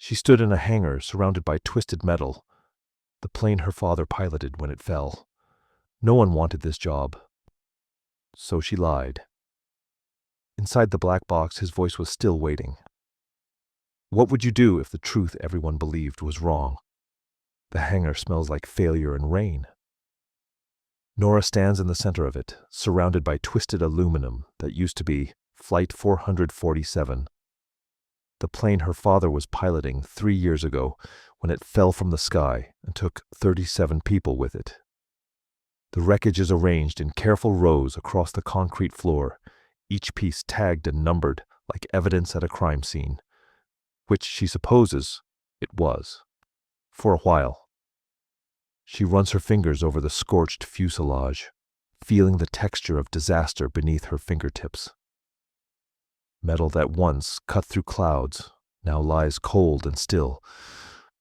She stood in a hangar surrounded by twisted metal, the plane her father piloted when it fell. No one wanted this job. So she lied. Inside the black box, his voice was still waiting. What would you do if the truth everyone believed was wrong? The hangar smells like failure and rain. Nora stands in the center of it, surrounded by twisted aluminum that used to be Flight 447. The plane her father was piloting 3 years ago when it fell from the sky and took 37 people with it. The wreckage is arranged in careful rows across the concrete floor, each piece tagged and numbered like evidence at a crime scene, which she supposes it was, for a while. She runs her fingers over the scorched fuselage, feeling the texture of disaster beneath her fingertips. Metal that once cut through clouds now lies cold and still,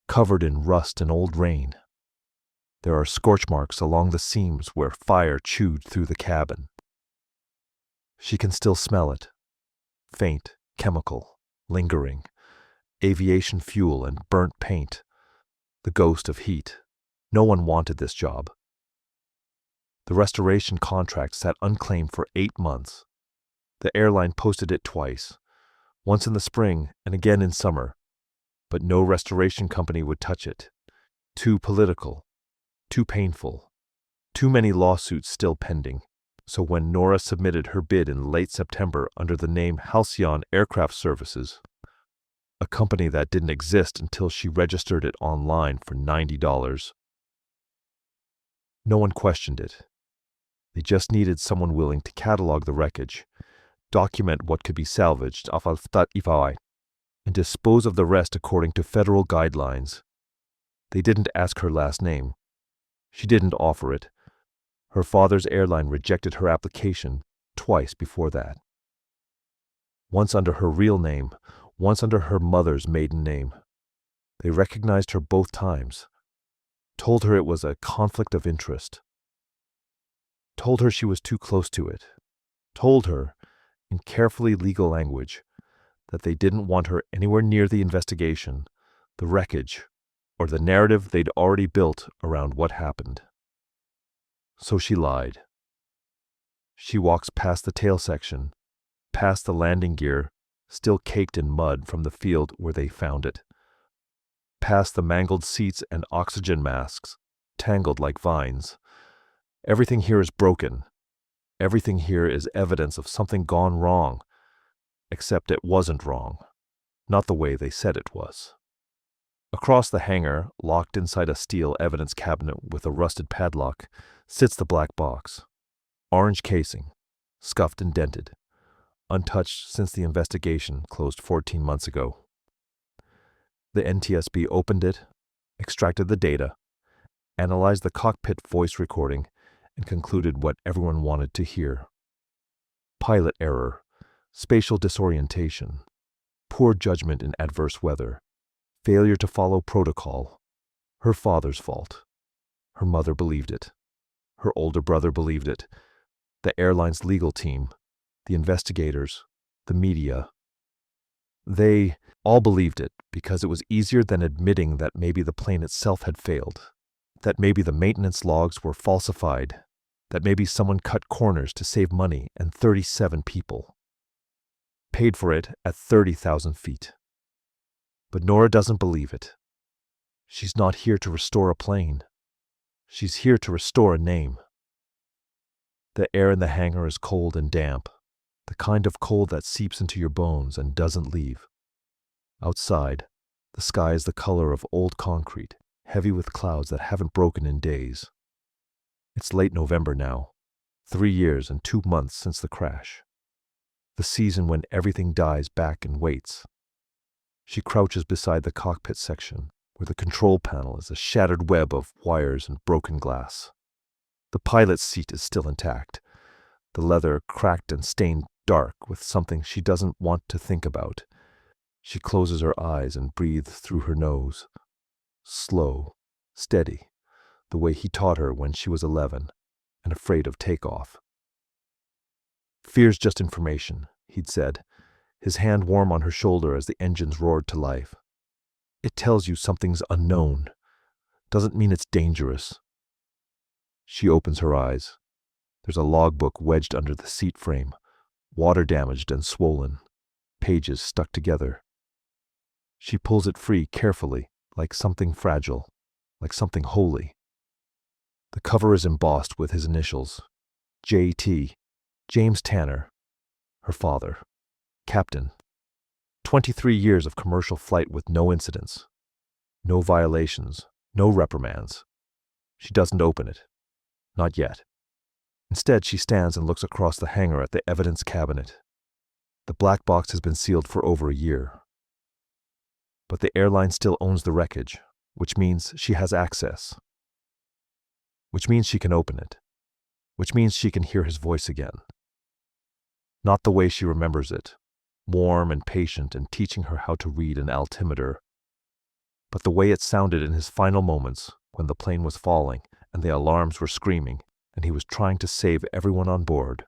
covered in rust and old rain. There are scorch marks along the seams where fire chewed through the cabin. She can still smell it. Faint, chemical, lingering. Aviation fuel and burnt paint. The ghost of heat. No one wanted this job. The restoration contract sat unclaimed for 8 months. The airline posted it twice, once in the spring and again in summer, but no restoration company would touch it. Too political, too painful, too many lawsuits still pending. So when Nora submitted her bid in late September under the name Halcyon Aircraft Services, a company that didn't exist until she registered it online for $90, no one questioned it. They just needed someone willing to catalog the wreckage, document what could be salvaged, and dispose of the rest according to federal guidelines. They didn't ask her last name. She didn't offer it. Her father's airline rejected her application twice before that. Once under her real name, once under her mother's maiden name. They recognized her both times, told her it was a conflict of interest, told her she was too close to it, told her, in carefully legal language, that they didn't want her anywhere near the investigation, the wreckage, or the narrative they'd already built around what happened. So she lied. She walks past the tail section, past the landing gear, still caked in mud from the field where they found it, past the mangled seats and oxygen masks, tangled like vines. Everything here is broken. Everything here is evidence of something gone wrong, except it wasn't wrong, not the way they said it was. Across the hangar, locked inside a steel evidence cabinet with a rusted padlock, sits the black box. Orange casing, scuffed and dented, untouched since the investigation closed 14 months ago. The NTSB opened it, extracted the data, analyzed the cockpit voice recording, and concluded what everyone wanted to hear. Pilot error, spatial disorientation, poor judgment in adverse weather, failure to follow protocol. Her father's fault. Her mother believed it. Her older brother believed it. The airline's legal team, the investigators, the media. They all believed it because it was easier than admitting that maybe the plane itself had failed, that maybe the maintenance logs were falsified, that maybe someone cut corners to save money and 37 people. Paid for it at 30,000 feet. But Nora doesn't believe it. She's not here to restore a plane. She's here to restore a name. The air in the hangar is cold and damp, the kind of cold that seeps into your bones and doesn't leave. Outside, the sky is the color of old concrete, heavy with clouds that haven't broken in days. It's late November now, 3 years and 2 months since the crash. The season when everything dies back and waits. She crouches beside the cockpit section, where the control panel is a shattered web of wires and broken glass. The pilot's seat is still intact, the leather cracked and stained dark with something she doesn't want to think about. She closes her eyes and breathes through her nose. Slow, steady, the way he taught her when she was 11 and afraid of takeoff. Fear's just information, he'd said, his hand warm on her shoulder as the engines roared to life. It tells you something's unknown. Doesn't mean it's dangerous. She opens her eyes. There's a logbook wedged under the seat frame, water damaged and swollen, pages stuck together. She pulls it free carefully, like something fragile, like something holy. The cover is embossed with his initials, J.T., James Tanner, her father, Captain. 23 years of commercial flight with no incidents, no violations, no reprimands. She doesn't open it. Not yet. Instead, she stands and looks across the hangar at the evidence cabinet. The black box has been sealed for over a year. But the airline still owns the wreckage, which means she has access. Which means she can open it. Which means she can hear his voice again. Not the way she remembers it, warm and patient and teaching her how to read an altimeter, but the way it sounded in his final moments when the plane was falling and the alarms were screaming and he was trying to save everyone on board.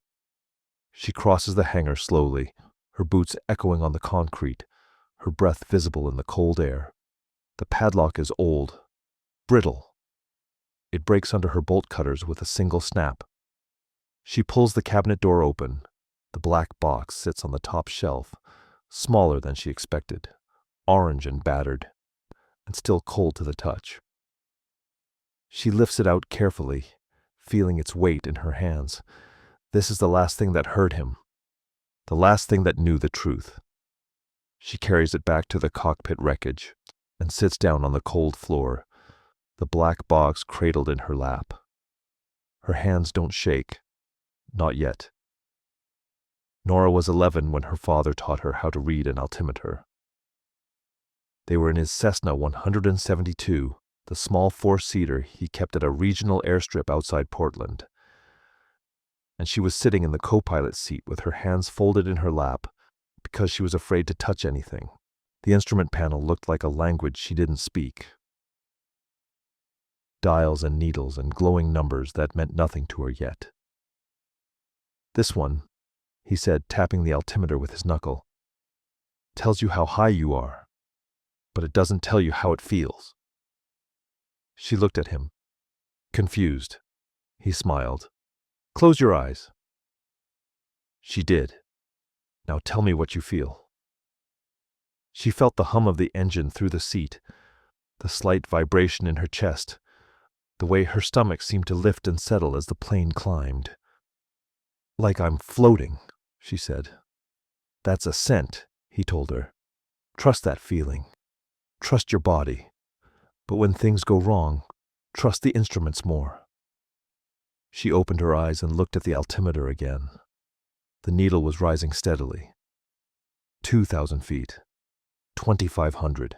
She crosses the hangar slowly, her boots echoing on the concrete, her breath visible in the cold air. The padlock is old, brittle. It breaks under her bolt cutters with a single snap. She pulls the cabinet door open. The black box sits on the top shelf, smaller than she expected, orange and battered, and still cold to the touch. She lifts it out carefully, feeling its weight in her hands. This is the last thing that hurt him, the last thing that knew the truth. She carries it back to the cockpit wreckage and sits down on the cold floor, the black box cradled in her lap. Her hands don't shake, not yet. Nora was 11 when her father taught her how to read an altimeter. They were in his Cessna 172, the small four-seater he kept at a regional airstrip outside Portland. And she was sitting in the co-pilot seat with her hands folded in her lap because she was afraid to touch anything. The instrument panel looked like a language she didn't speak. Dials and needles and glowing numbers that meant nothing to her yet. This one, he said, tapping the altimeter with his knuckle, tells you how high you are, but it doesn't tell you how it feels. She looked at him, confused. He smiled. Close your eyes. She did. Now tell me what you feel. She felt the hum of the engine through the seat, the slight vibration in her chest, the way her stomach seemed to lift and settle as the plane climbed. Like I'm floating, she said. That's ascent, he told her. Trust that feeling. Trust your body. But when things go wrong, trust the instruments more. She opened her eyes and looked at the altimeter again. The needle was rising steadily. 2,000 feet. 2,500.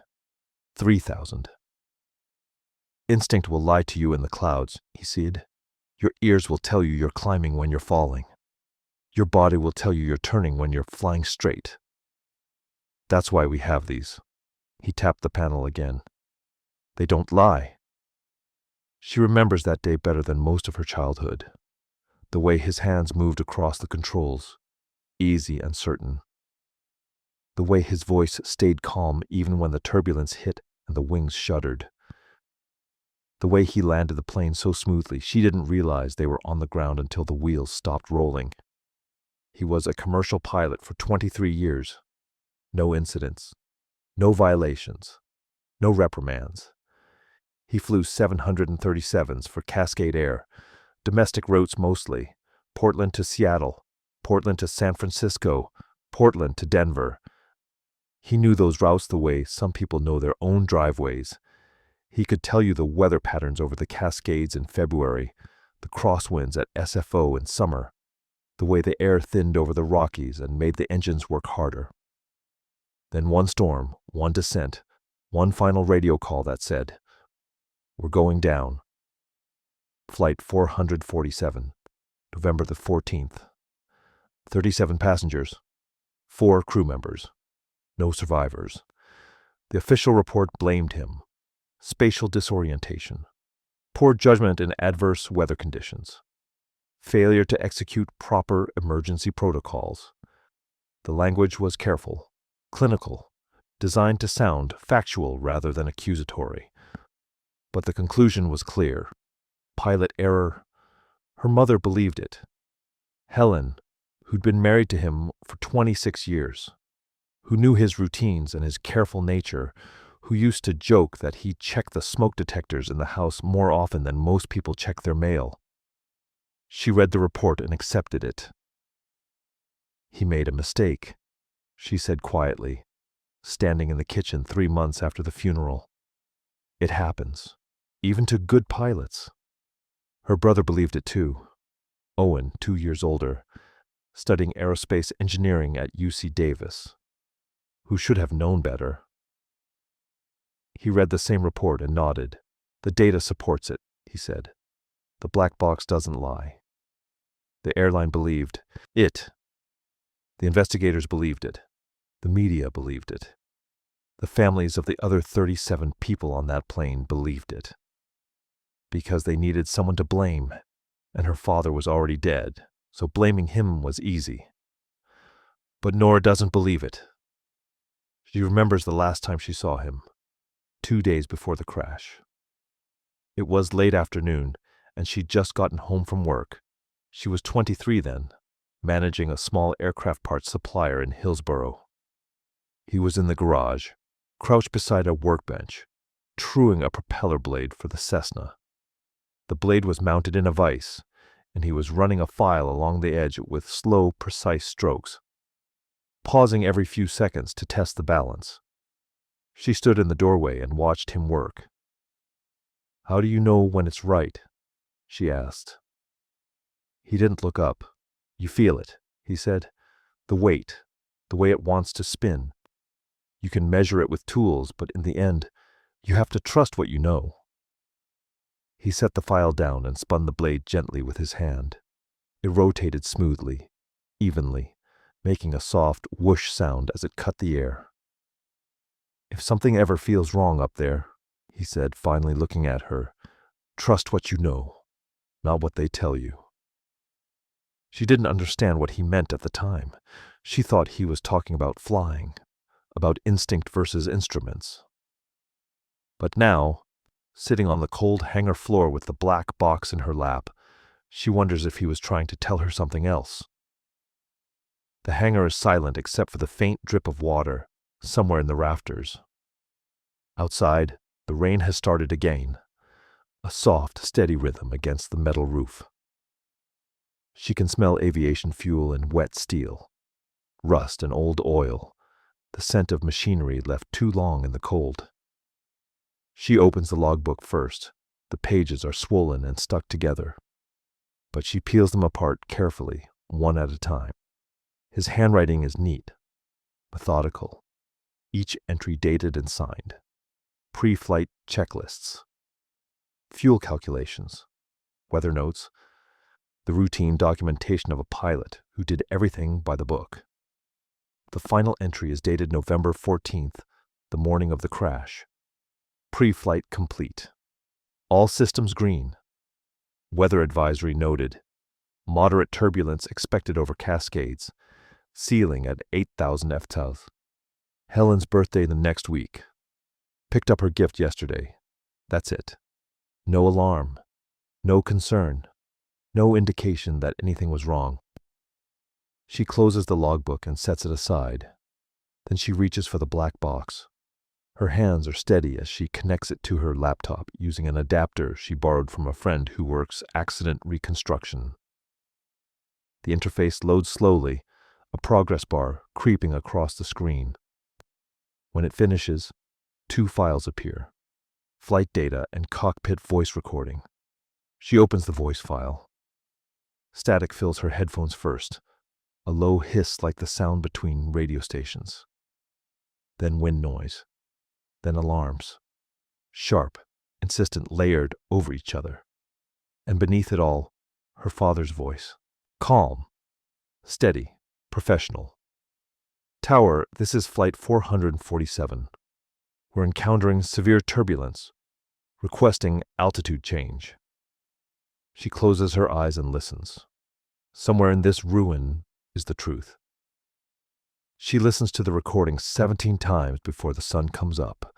3,000. Instinct will lie to you in the clouds, he said. Your ears will tell you you're climbing when you're falling. Your body will tell you you're turning when you're flying straight. That's why we have these. He tapped the panel again. They don't lie. She remembers that day better than most of her childhood. The way his hands moved across the controls, easy and certain. The way his voice stayed calm even when the turbulence hit and the wings shuddered. The way he landed the plane so smoothly she didn't realize they were on the ground until the wheels stopped rolling. He was a commercial pilot for 23 years. No incidents. No violations. No reprimands. He flew 737s for Cascade Air, domestic routes mostly, Portland to Seattle, Portland to San Francisco, Portland to Denver. He knew those routes the way some people know their own driveways. He could tell you the weather patterns over the Cascades in February, the crosswinds at SFO in summer, the way the air thinned over the Rockies and made the engines work harder. Then one storm, one descent, one final radio call that said, "We're going down." Flight 447, November the 14th. 37 passengers, 4 crew members, no survivors. The official report blamed him. Spatial disorientation, poor judgment in adverse weather conditions, failure to execute proper emergency protocols. The language was careful, clinical, designed to sound factual rather than accusatory. But the conclusion was clear. Pilot error. Her mother believed it. Helen, who'd been married to him for 26 years, who knew his routines and his careful nature, who used to joke that he checked the smoke detectors in the house more often than most people check their mail. She read the report and accepted it. He made a mistake, she said quietly, standing in the kitchen 3 months after the funeral. It happens, even to good pilots. Her brother believed it too. Owen, 2 years older, studying aerospace engineering at UC Davis, who should have known better. He read the same report and nodded. The data supports it, he said. The black box doesn't lie. The airline believed it. The investigators believed it. The media believed it. The families of the other 37 people on that plane believed it. Because they needed someone to blame, and her father was already dead, so blaming him was easy. But Nora doesn't believe it. She remembers the last time she saw him, 2 days before the crash. It was late afternoon, and she'd just gotten home from work. She was 23 then, managing a small aircraft parts supplier in Hillsborough. He was in the garage, crouched beside a workbench, truing a propeller blade for the Cessna. The blade was mounted in a vise, and he was running a file along the edge with slow, precise strokes, pausing every few seconds to test the balance. She stood in the doorway and watched him work. "How do you know when it's right?" she asked. He didn't look up. "You feel it," he said. "The weight, the way it wants to spin. You can measure it with tools, but in the end, you have to trust what you know." He set the file down and spun the blade gently with his hand. It rotated smoothly, evenly, making a soft whoosh sound as it cut the air. "If something ever feels wrong up there," he said, finally looking at her, "trust what you know, not what they tell you." She didn't understand what he meant at the time. She thought he was talking about flying, about instinct versus instruments. But now, sitting on the cold hangar floor with the black box in her lap, she wonders if he was trying to tell her something else. The hangar is silent except for the faint drip of water somewhere in the rafters. Outside, the rain has started again, a soft, steady rhythm against the metal roof. She can smell aviation fuel and wet steel, rust and old oil, the scent of machinery left too long in the cold. She opens the logbook first. The pages are swollen and stuck together, but she peels them apart carefully, one at a time. His handwriting is neat, methodical, each entry dated and signed. Pre-flight checklists, fuel calculations, weather notes, the routine documentation of a pilot who did everything by the book. The final entry is dated November 14th, the morning of the crash. Pre-flight complete. All systems green. Weather advisory noted. Moderate turbulence expected over Cascades. Ceiling at 8,000 ftals. Helen's birthday the next week. Picked up her gift yesterday. That's it. No alarm. No concern. No indication that anything was wrong. She closes the logbook and sets it aside. Then she reaches for the black box. Her hands are steady as she connects it to her laptop using an adapter she borrowed from a friend who works accident reconstruction. The interface loads slowly, a progress bar creeping across the screen. When it finishes, 2 files appear: flight data and cockpit voice recording. She opens the voice file. Static fills her headphones first, a low hiss like the sound between radio stations. Then wind noise. Then alarms. Sharp, insistent, layered over each other. And beneath it all, her father's voice. Calm. Steady. Professional. "Tower, this is flight 447. We're encountering severe turbulence. Requesting altitude change." She closes her eyes and listens. Somewhere in this ruin is the truth. She listens to the recording 17 times before the sun comes up.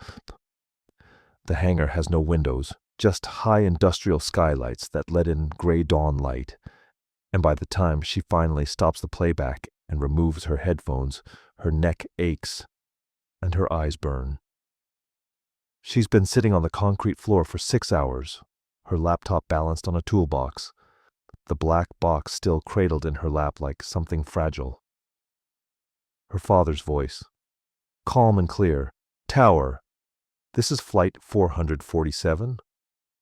The hangar has no windows, just high industrial skylights that let in gray dawn light. And by the time she finally stops the playback and removes her headphones, her neck aches and her eyes burn. She's been sitting on the concrete floor for 6 hours, her laptop balanced on a toolbox, the black box still cradled in her lap like something fragile. Her father's voice, calm and clear. "Tower, this is Flight 447.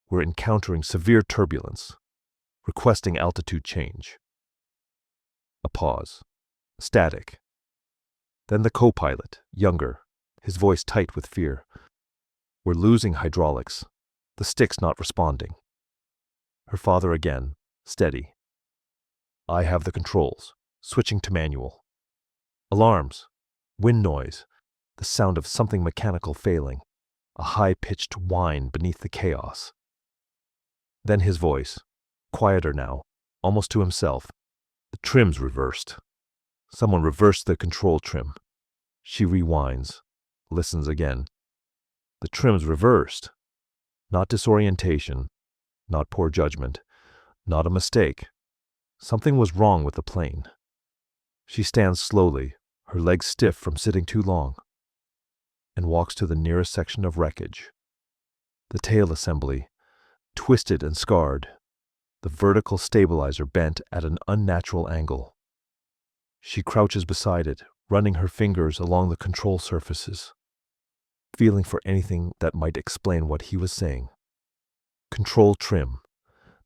We're encountering severe turbulence. Requesting altitude change." A pause. Static. Then the co-pilot, younger, his voice tight with fear. "We're losing hydraulics. The stick's not responding." Her father again, steady. "I have the controls. Switching to manual." Alarms. Wind noise. The sound of something mechanical failing. A high-pitched whine beneath the chaos. Then his voice, quieter now, almost to himself. "The trim's reversed. Someone reversed the control trim." She rewinds, listens again. "The trim's reversed. Not disorientation, not poor judgment, not a mistake. Something was wrong with the plane." She stands slowly, her legs stiff from sitting too long, and walks to the nearest section of wreckage. The tail assembly, twisted and scarred, the vertical stabilizer bent at an unnatural angle. She crouches beside it, running her fingers along the control surfaces, feeling for anything that might explain what he was saying. Control trim,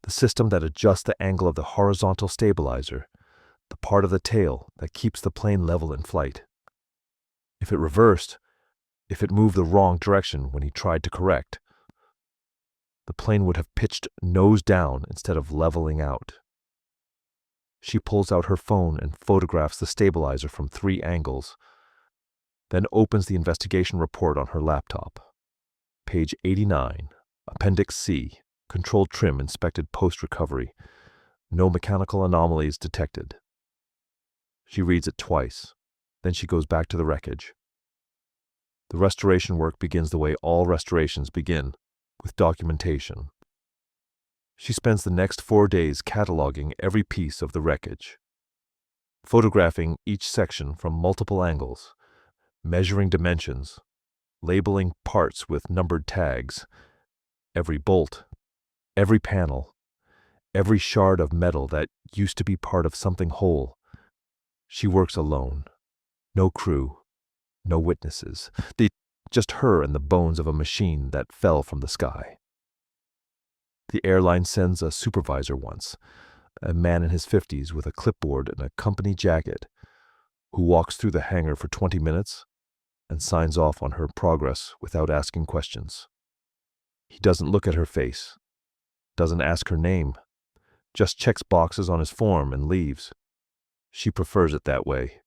the system that adjusts the angle of the horizontal stabilizer, the part of the tail that keeps the plane level in flight. If it reversed, if it moved the wrong direction when he tried to correct, the plane would have pitched nose down instead of leveling out. She pulls out her phone and photographs the stabilizer from 3 angles, then opens the investigation report on her laptop. Page 89, Appendix C, control trim inspected post-recovery. No mechanical anomalies detected. She reads it twice, then she goes back to the wreckage. The restoration work begins the way all restorations begin, with documentation. She spends the next 4 days cataloging every piece of the wreckage, photographing each section from multiple angles, measuring dimensions, labeling parts with numbered tags, every bolt, every panel, every shard of metal that used to be part of something whole. She works alone. No crew, no witnesses. Just her and the bones of a machine that fell from the sky. The airline sends a supervisor once, a man in his 50s with a clipboard and a company jacket, who walks through the hangar for 20 minutes and signs off on her progress without asking questions. He doesn't look at her face, doesn't ask her name, just checks boxes on his form and leaves. She prefers it that way.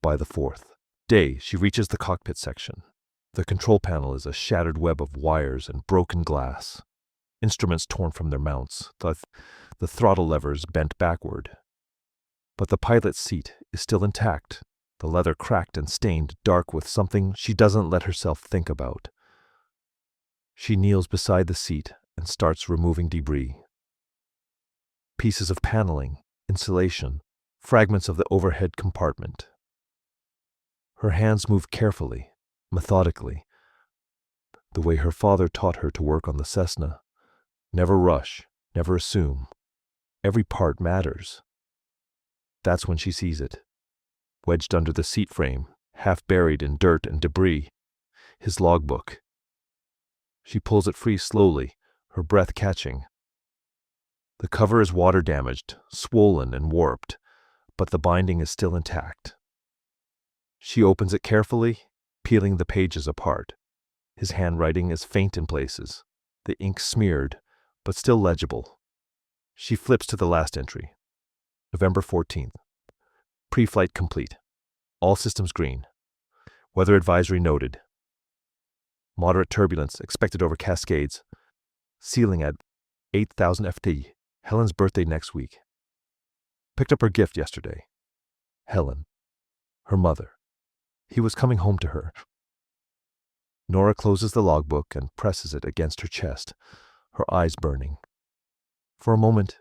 By the 4th day, she reaches the cockpit section. The control panel is a shattered web of wires and broken glass. Instruments torn from their mounts, the throttle levers bent backward. But the pilot's seat is still intact, the leather cracked and stained dark with something she doesn't let herself think about. She kneels beside the seat and starts removing debris. Pieces of paneling, insulation, fragments of the overhead compartment. Her hands move carefully, methodically, the way her father taught her to work on the Cessna. Never rush, never assume. Every part matters. That's when she sees it. Wedged under the seat frame, half buried in dirt and debris, his logbook. She pulls it free slowly, her breath catching. The cover is water damaged, swollen and warped, but the binding is still intact. She opens it carefully, peeling the pages apart. His handwriting is faint in places, the ink smeared, but still legible. She flips to the last entry. November 14th. Pre-flight complete. All systems green. Weather advisory noted. Moderate turbulence expected over Cascades. Ceiling at 8,000 FT. Helen's birthday next week. Picked up her gift yesterday. Helen. Her mother. He was coming home to her. Nora closes the logbook and presses it against her chest, her eyes burning. For a moment,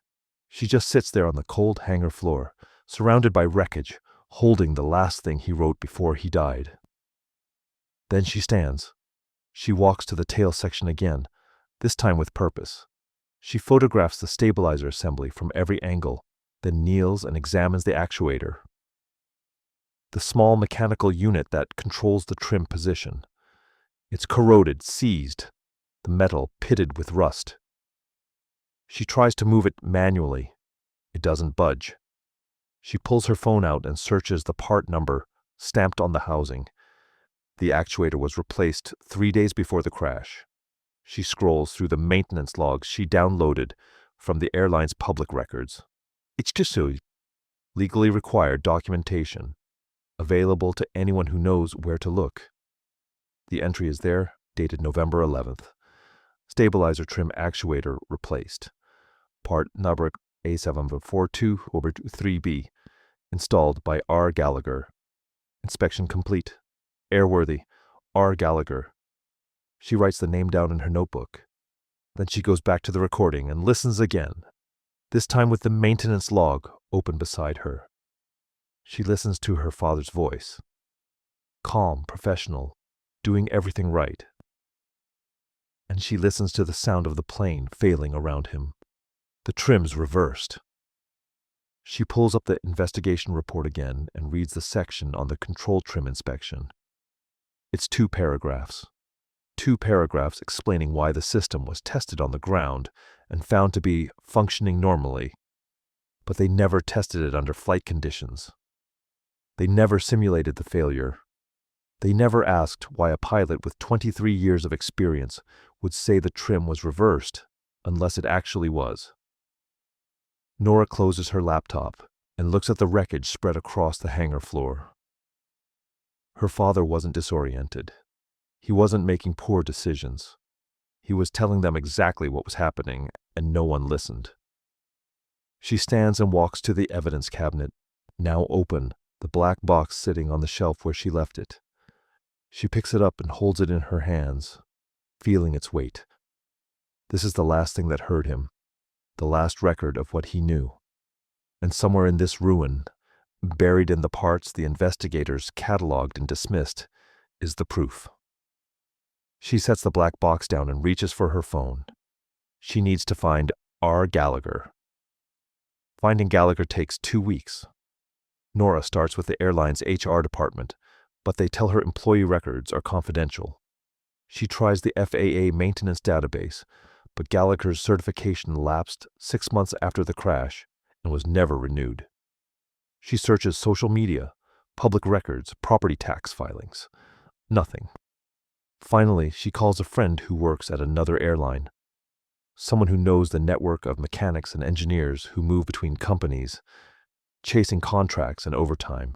she just sits there on the cold hangar floor, surrounded by wreckage, holding the last thing he wrote before he died. Then she stands. She walks to the tail section again, this time with purpose. She photographs the stabilizer assembly from every angle, then kneels and examines the actuator, the small mechanical unit that controls the trim position. It's corroded, seized, the metal pitted with rust. She tries to move it manually. It doesn't budge. She pulls her phone out and searches the part number stamped on the housing. The actuator was replaced 3 days before the crash. She scrolls through the maintenance logs she downloaded from the airline's public records. It's just legally required documentation, available to anyone who knows where to look. The entry is there, dated November 11th. Stabilizer trim actuator replaced. Part number A742-3B, installed by R. Gallagher. Inspection complete. Airworthy, R. Gallagher. She writes the name down in her notebook. Then she goes back to the recording and listens again, this time with the maintenance log open beside her. She listens to her father's voice. Calm, professional, doing everything right. And she listens to the sound of the plane failing around him. The trim's reversed. She pulls up the investigation report again and reads the section on the control trim inspection. It's 2 paragraphs. 2 paragraphs explaining why the system was tested on the ground and found to be functioning normally, but they never tested it under flight conditions. They never simulated the failure. They never asked why a pilot with 23 years of experience would say the trim was reversed unless it actually was. Nora closes her laptop and looks at the wreckage spread across the hangar floor. Her father wasn't disoriented. He wasn't making poor decisions. He was telling them exactly what was happening, and no one listened. She stands and walks to the evidence cabinet, now open, the black box sitting on the shelf where she left it. She picks it up and holds it in her hands, feeling its weight. This is the last thing that hurt him, the last record of what he knew. And somewhere in this ruin, buried in the parts the investigators cataloged and dismissed, is the proof. She sets the black box down and reaches for her phone. She needs to find R. Gallagher. Finding Gallagher takes 2 weeks. Nora starts with the airline's HR department, but they tell her employee records are confidential. She tries the FAA maintenance database, but Gallagher's certification lapsed 6 months after the crash and was never renewed. She searches social media, public records, property tax filings. Nothing. Finally, she calls a friend who works at another airline, someone who knows the network of mechanics and engineers who move between companies, chasing contracts and overtime.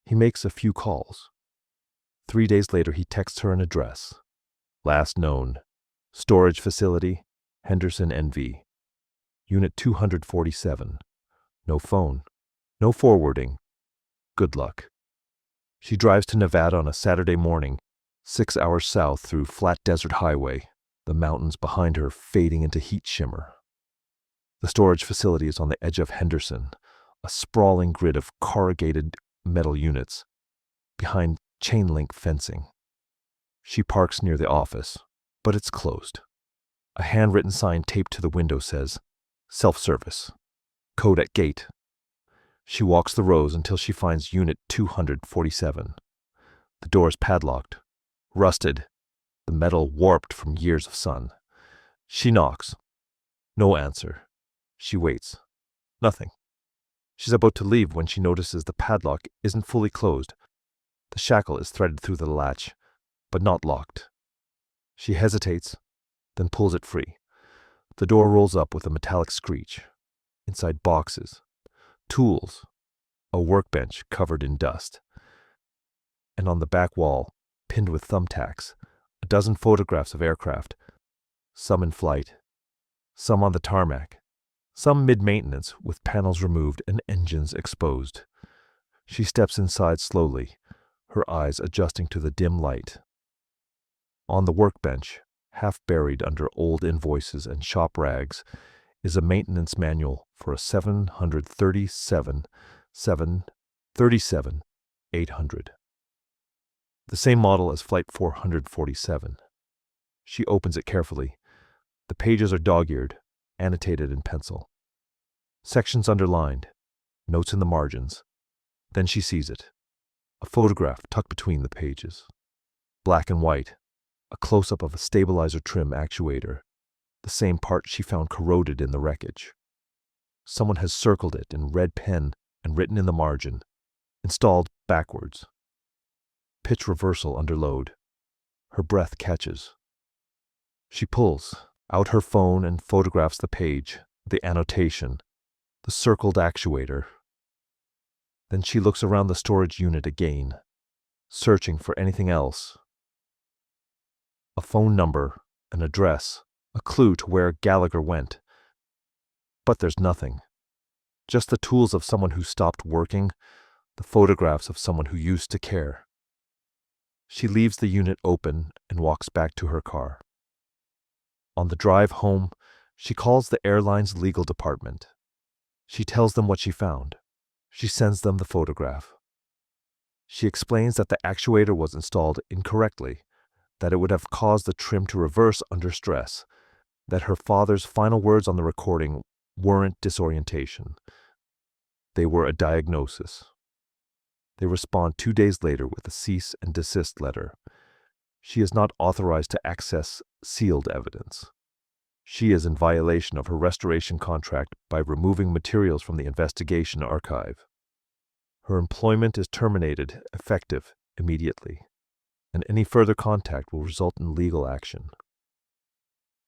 He makes a few calls. 3 days later, he texts her an address. Last known, storage facility, Henderson NV, Unit 247. No phone. No forwarding. Good luck. She drives to Nevada on a Saturday morning, 6 hours south through flat desert highway, the mountains behind her fading into heat shimmer. The storage facility is on the edge of Henderson, a sprawling grid of corrugated metal units, behind chain-link fencing. She parks near the office, but it's closed. A handwritten sign taped to the window says, "Self-service. Code at gate." She walks the rows until she finds Unit 247. The door is padlocked, rusted, the metal warped from years of sun. She knocks. No answer. She waits. Nothing. She's about to leave when she notices the padlock isn't fully closed. The shackle is threaded through the latch, but not locked. She hesitates, then pulls it free. The door rolls up with a metallic screech. Inside boxes, tools, a workbench covered in dust. And on the back wall, pinned with thumbtacks, a dozen photographs of aircraft, some in flight, some on the tarmac, some mid-maintenance with panels removed and engines exposed. She steps inside slowly, her eyes adjusting to the dim light. On the workbench, half buried under old invoices and shop rags, is a maintenance manual for a 800. The same model as Flight 447. She opens it carefully. The pages are dog-eared, annotated in pencil. Sections underlined, notes in the margins. Then she sees it. A photograph tucked between the pages. Black and white, a close-up of a stabilizer trim actuator, the same part she found corroded in the wreckage. Someone has circled it in red pen and written in the margin, installed backwards. Pitch reversal under load. Her breath catches. She pulls out her phone and photographs the page, the annotation, the circled actuator. Then she looks around the storage unit again, searching for anything else. A phone number, an address, a clue to where Gallagher went. But there's nothing. Just the tools of someone who stopped working, the photographs of someone who used to care. She leaves the unit open and walks back to her car. On the drive home, she calls the airline's legal department. She tells them what she found. She sends them the photograph. She explains that the actuator was installed incorrectly, that it would have caused the trim to reverse under stress, that her father's final words on the recording weren't disorientation. They were a diagnosis. They respond 2 days later with a cease and desist letter. She is not authorized to access sealed evidence. She is in violation of her restoration contract by removing materials from the investigation archive. Her employment is terminated, effective immediately, and any further contact will result in legal action.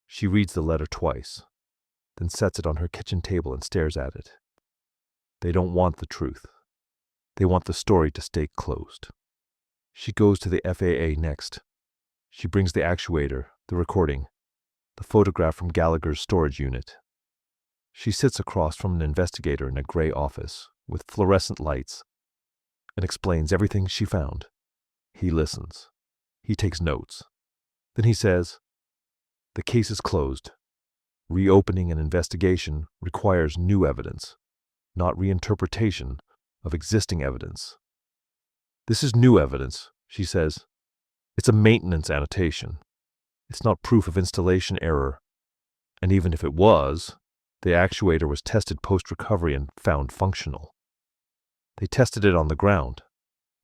She reads the letter twice, then sets it on her kitchen table and stares at it. They don't want the truth. They want the story to stay closed. She goes to the FAA next. She brings the actuator, the recording, the photograph from Gallagher's storage unit. She sits across from an investigator in a gray office with fluorescent lights and explains everything she found. He listens. He takes notes. Then he says, "The case is closed. Reopening an investigation requires new evidence, not reinterpretation of existing evidence." "This is new evidence," she says. "It's a maintenance annotation. It's not proof of installation error. And even if it was, the actuator was tested post-recovery and found functional. They tested it on the ground,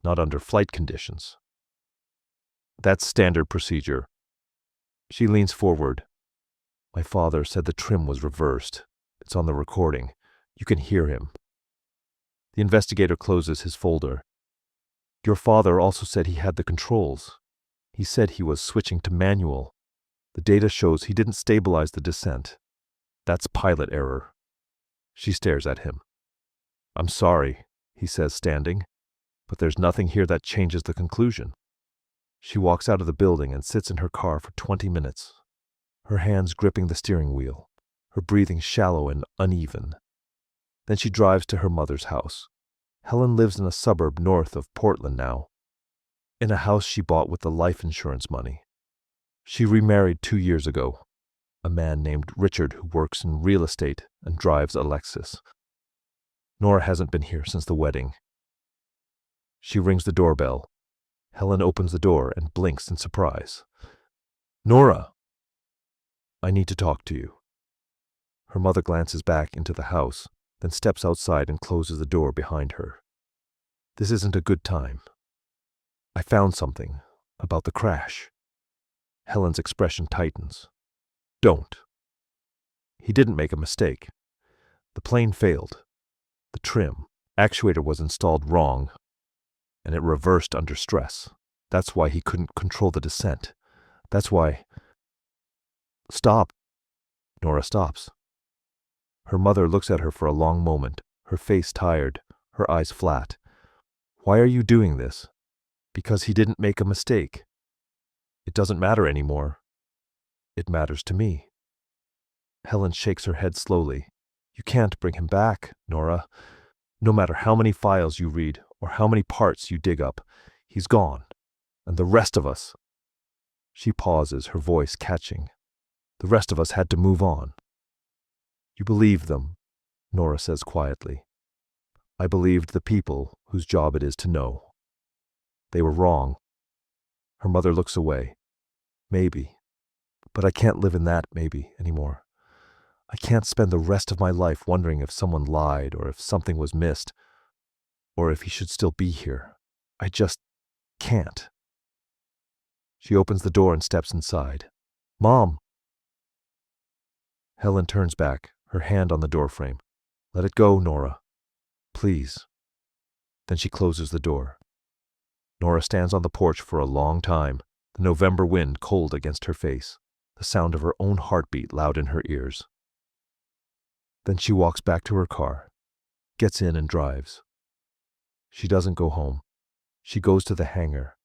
not under flight conditions. That's standard procedure." She leans forward. "My father said the trim was reversed. It's on the recording. You can hear him." The investigator closes his folder. "Your father also said he had the controls. He said he was switching to manual. The data shows he didn't stabilize the descent. That's pilot error." She stares at him. "I'm sorry," he says, standing, "but there's nothing here that changes the conclusion." She walks out of the building and sits in her car for 20 minutes, her hands gripping the steering wheel, her breathing shallow and uneven. Then she drives to her mother's house. Helen lives in a suburb north of Portland now, in a house she bought with the life insurance money. She remarried 2 years ago, a man named Richard who works in real estate and drives a Lexus. Nora hasn't been here since the wedding. She rings the doorbell. Helen opens the door and blinks in surprise. "Nora!" "I need to talk to you." Her mother glances back into the house, then steps outside and closes the door behind her. "This isn't a good time. I found something about the crash." Helen's expression tightens. "Don't." He didn't make a mistake. The plane failed. The trim, actuator was installed wrong, and it reversed under stress. That's why he couldn't control the descent. That's why... "Stop." Nora stops. Her mother looks at her for a long moment, her face tired, her eyes flat. "Why are you doing this?" "Because he didn't make a mistake. It doesn't matter anymore. It matters to me." Helen shakes her head slowly. "You can't bring him back, Nora. No matter how many files you read or how many parts you dig up. He's gone. And the rest of us. She pauses, her voice catching. The rest of us had to move on. You believed them, Nora says quietly. I believed the people whose job it is to know. They were wrong. Her mother looks away. Maybe. But I can't live in that maybe anymore. I can't spend the rest of my life wondering if someone lied or if something was missed, or if he should still be here. I just can't. She opens the door and steps inside. Mom! Helen turns back, her hand on the doorframe. Let it go, Nora. Please. Then she closes the door. Nora stands on the porch for a long time, the November wind cold against her face, the sound of her own heartbeat loud in her ears. Then she walks back to her car, gets in and drives. She doesn't go home. She goes to the hangar.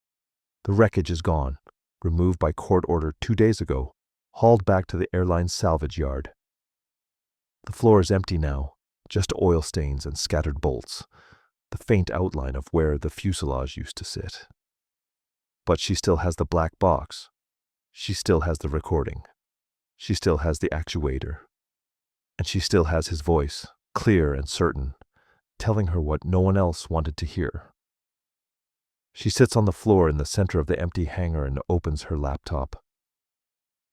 The wreckage is gone, removed by court order 2 days ago, hauled back to the airline's salvage yard. The floor is empty now, just oil stains and scattered bolts, the faint outline of where the fuselage used to sit. But she still has the black box. She still has the recording. She still has the actuator. And she still has his voice, clear and certain, telling her what no one else wanted to hear. She sits on the floor in the center of the empty hangar and opens her laptop.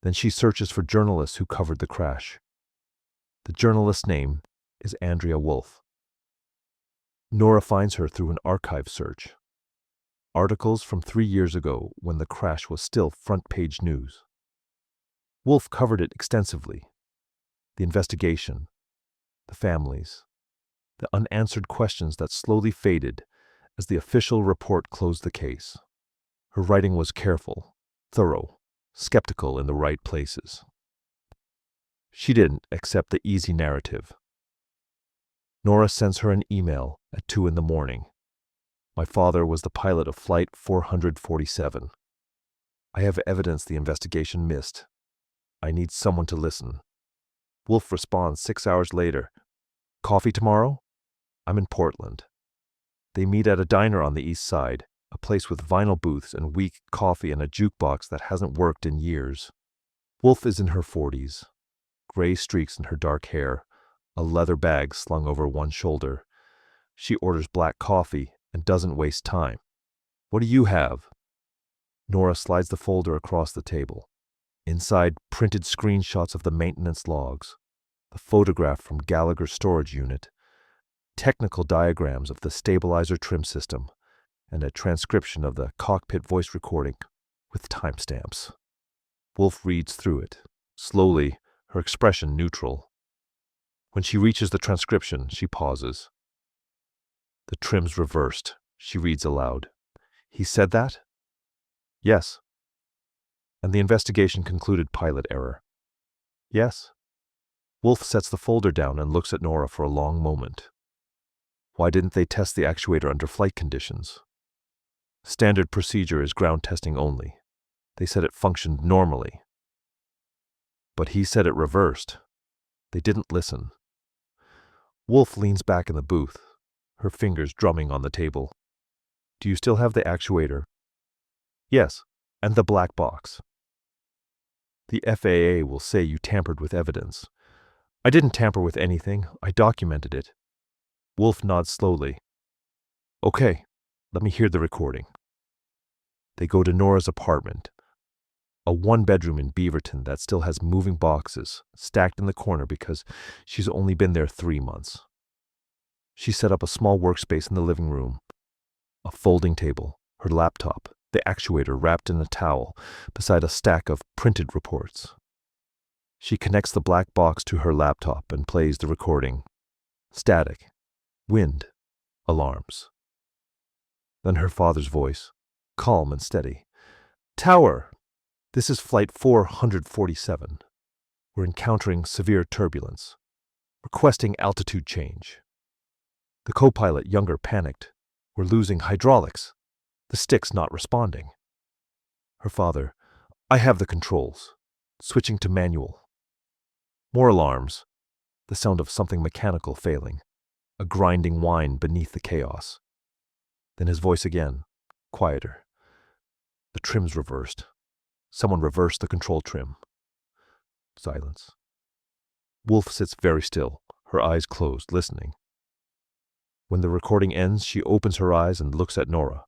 Then she searches for journalists who covered the crash. The journalist's name is Andrea Wolf. Nora finds her through an archive search. Articles from 3 years ago when the crash was still front-page news. Wolf covered it extensively. The investigation, the families, the unanswered questions that slowly faded as the official report closed the case. Her writing was careful, thorough, skeptical in the right places. She didn't accept the easy narrative. Nora sends her an email at 2 a.m. My father was the pilot of Flight 447. I have evidence the investigation missed. I need someone to listen. Wolf responds 6 hours later. Coffee tomorrow? I'm in Portland. They meet at a diner on the east side, a place with vinyl booths and weak coffee and a jukebox that hasn't worked in years. Wolf is in her 40s. Gray streaks in her dark hair, a leather bag slung over one shoulder. She orders black coffee and doesn't waste time. What do you have? Nora slides the folder across the table. Inside, printed screenshots of the maintenance logs, the photograph from Gallagher's storage unit, technical diagrams of the stabilizer trim system, and a transcription of the cockpit voice recording with timestamps. Wolf reads through it, slowly, her expression neutral. When she reaches the transcription, she pauses. The trim's reversed, she reads aloud. He said that? Yes. And the investigation concluded pilot error. Yes. Wolf sets the folder down and looks at Nora for a long moment. Why didn't they test the actuator under flight conditions? Standard procedure is ground testing only. They said it functioned normally. But he said it reversed. They didn't listen. Wolf leans back in the booth, her fingers drumming on the table. Do you still have the actuator? Yes, and the black box. The FAA will say you tampered with evidence. I didn't tamper with anything. I documented it. Wolf nods slowly. Okay, let me hear the recording. They go to Nora's apartment, a one-bedroom in Beaverton that still has moving boxes stacked in the corner because she's only been there 3 months. She set up a small workspace in the living room, a folding table, her laptop, the actuator wrapped in a towel beside a stack of printed reports. She connects the black box to her laptop and plays the recording. Static, wind, alarms. Then her father's voice, calm and steady. Tower! This is Flight 447. We're encountering severe turbulence. Requesting altitude change. The co-pilot, younger, panicked. We're losing hydraulics. The stick's not responding. Her father, I have the controls. Switching to manual. More alarms. The sound of something mechanical failing. A grinding whine beneath the chaos. Then his voice again, quieter. The trim's reversed. Someone reversed the control trim. Silence. Wolf sits very still, her eyes closed, listening. When the recording ends, she opens her eyes and looks at Nora.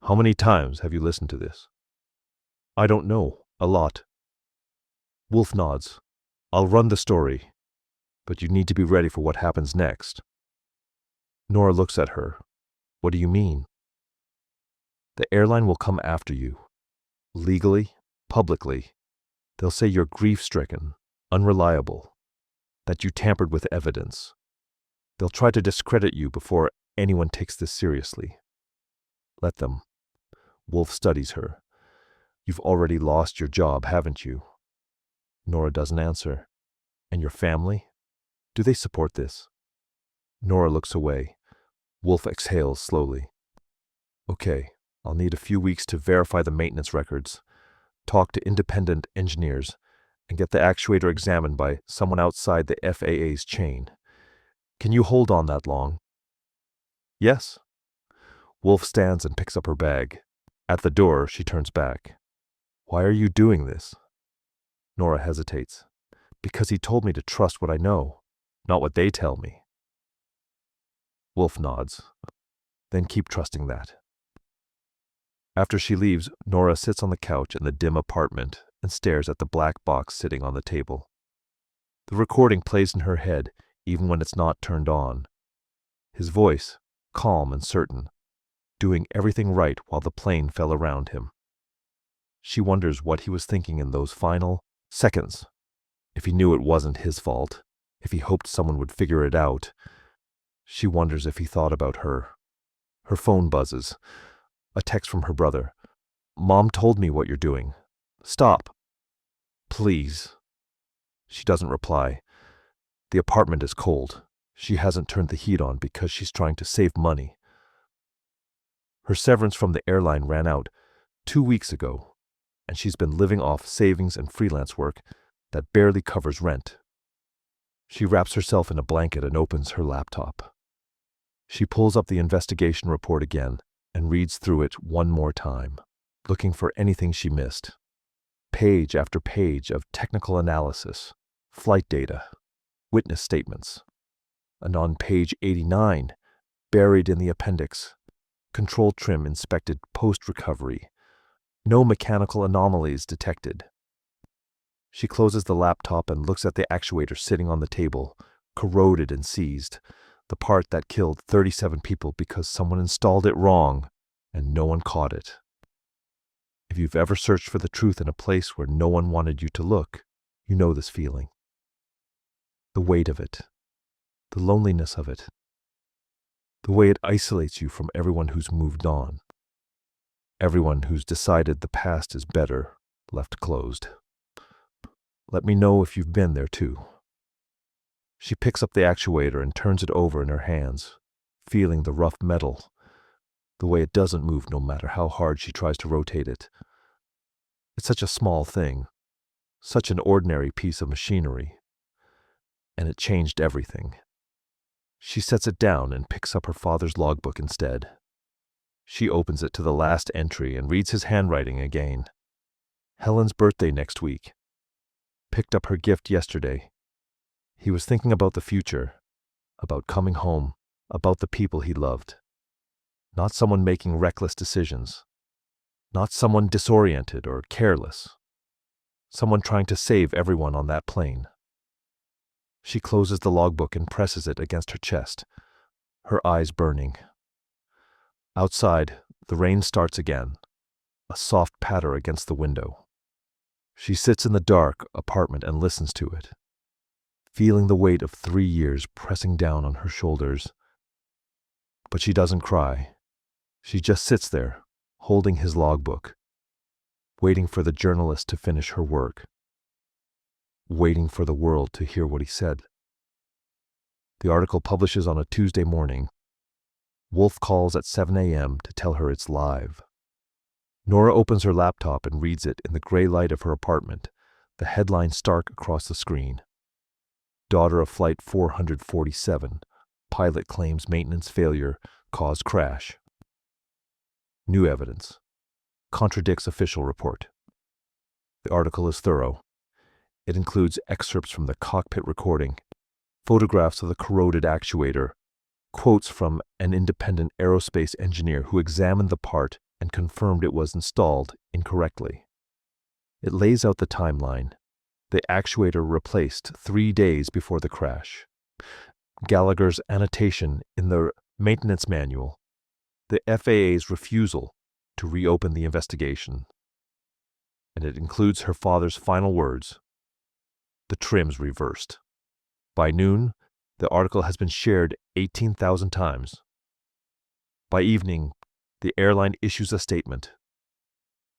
How many times have you listened to this? I don't know. A lot. Wolf nods. I'll run the story, but you need to be ready for what happens next. Nora looks at her. What do you mean? The airline will come after you. Legally, publicly. They'll say you're grief-stricken, unreliable, that you tampered with evidence. They'll try to discredit you before anyone takes this seriously. Let them. Wolf studies her. You've already lost your job, haven't you? Nora doesn't answer. And your family? Do they support this? Nora looks away. Wolf exhales slowly. Okay, I'll need a few weeks to verify the maintenance records, talk to independent engineers, and get the actuator examined by someone outside the FAA's chain. Can you hold on that long? Yes. Wolf stands and picks up her bag. At the door, she turns back. Why are you doing this? Nora hesitates. Because he told me to trust what I know, not what they tell me. Wolf nods. Then keep trusting that. After she leaves, Nora sits on the couch in the dim apartment and stares at the black box sitting on the table. The recording plays in her head, even when it's not turned on. His voice, calm and certain, doing everything right while the plane fell around him. She wonders what he was thinking in those final seconds. If he knew it wasn't his fault, if he hoped someone would figure it out. She wonders if he thought about her. Her phone buzzes. A text from her brother. Mom told me what you're doing. Stop. Please. She doesn't reply. The apartment is cold. She hasn't turned the heat on because she's trying to save money. Her severance from the airline ran out 2 weeks ago, and she's been living off savings and freelance work that barely covers rent. She wraps herself in a blanket and opens her laptop. She pulls up the investigation report again and reads through it one more time, looking for anything she missed. Page after page of technical analysis, flight data, witness statements. And on page 89, buried in the appendix, control trim inspected post-recovery. No mechanical anomalies detected. She closes the laptop and looks at the actuator sitting on the table, corroded and seized, the part that killed 37 people because someone installed it wrong and no one caught it. If you've ever searched for the truth in a place where no one wanted you to look, you know this feeling. The weight of it, the loneliness of it, the way it isolates you from everyone who's moved on, everyone who's decided the past is better left closed. Let me know if you've been there too. She picks up the actuator and turns it over in her hands, feeling the rough metal, the way it doesn't move no matter how hard she tries to rotate it. It's such a small thing, such an ordinary piece of machinery, and it changed everything. She sets it down and picks up her father's logbook instead. She opens it to the last entry and reads his handwriting again. Helen's birthday next week. Picked up her gift yesterday. He was thinking about the future, about coming home, about the people he loved. Not someone making reckless decisions. Not someone disoriented or careless. Someone trying to save everyone on that plane. She closes the logbook and presses it against her chest, her eyes burning. Outside, the rain starts again, a soft patter against the window. She sits in the dark apartment and listens to it, feeling the weight of 3 years pressing down on her shoulders. But she doesn't cry. She just sits there, holding his logbook, waiting for the journalist to finish her work, waiting for the world to hear what he said. The article publishes on a Tuesday morning. Wolf calls at 7 a.m. to tell her it's live. Nora opens her laptop and reads it in the gray light of her apartment, the headline stark across the screen. Daughter of Flight 447, pilot claims maintenance failure caused crash. New evidence. Contradicts official report. The article is thorough. It includes excerpts from the cockpit recording, photographs of the corroded actuator, quotes from an independent aerospace engineer who examined the part and confirmed it was installed incorrectly. It lays out the timeline. The actuator replaced 3 days before the crash. Gallagher's annotation in the maintenance manual. The FAA's refusal to reopen the investigation. And it includes her father's final words. The trim's reversed. By noon, the article has been shared 18,000 times. By evening, the airline issues a statement.